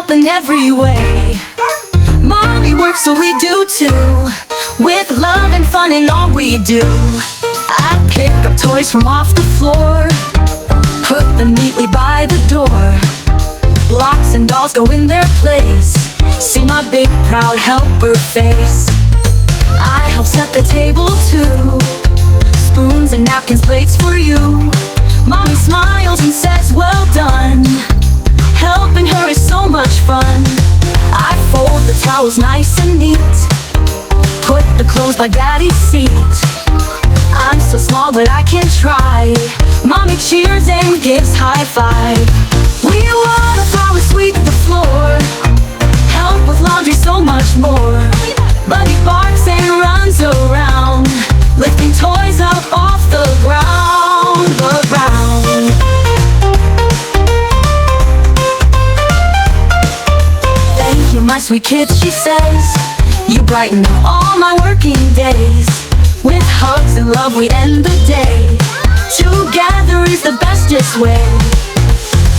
help in every way. Mommy works so we do too, with love and fun in all we do. I pick up toys from off the floor, put them neatly by the door. Blocks and dolls go in their place, see my big proud helper face. I help set the table too, spoons and napkins, plates for you. Mommy smiles and says well done, helping her is so much fun. I fold the towels nice and neat, put the clothes by Daddy's seat. I'm so small but I can try, Mommy cheers and gives high five. We water, flower, sweep the floor, help with laundry, so much more. Buddy barks and runs around, lifting toys up off the ground, Thank you, my sweet kids, she says, you brighten up all my working days. With hugs and love we end the day, together is the bestest way.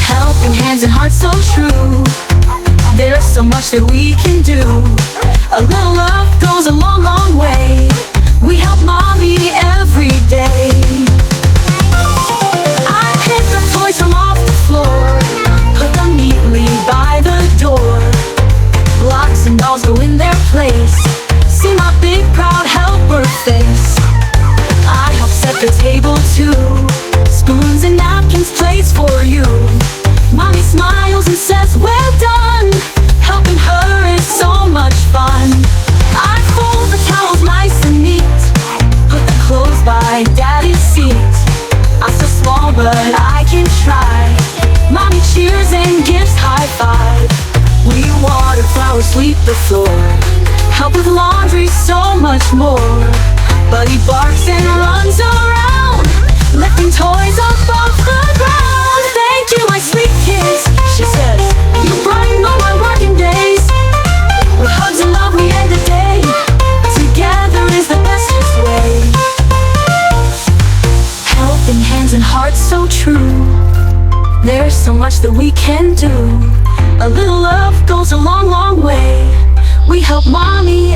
Helping hands and hearts so true, there's so much that we can do. A little love goes a long, long way. We help Mommy every day. I pick the toys from off the floor, put them neatly by the door. Blocks and dolls go in their place, see my big proud helper face. I help set the table too, spoons and napkins, plates for you. Mommy smiles and says well done, helping her is so much fun. I fold the towels nice and neat, put the clothes by Daddy's seat. I'm so small but I can try, Mommy cheers and gives high five. We water, flowers, sweep the floor, help with laundry, so much more. Buddy barks and runs around, lifting toys up off the ground. Thank you, my sweet kids, she says, you brighten all my working days. With hugs and love we end the day, together is the bestest way. Helping hands and hearts so true, there's so much that we can do. A little love goes a long, long way. We help Mommy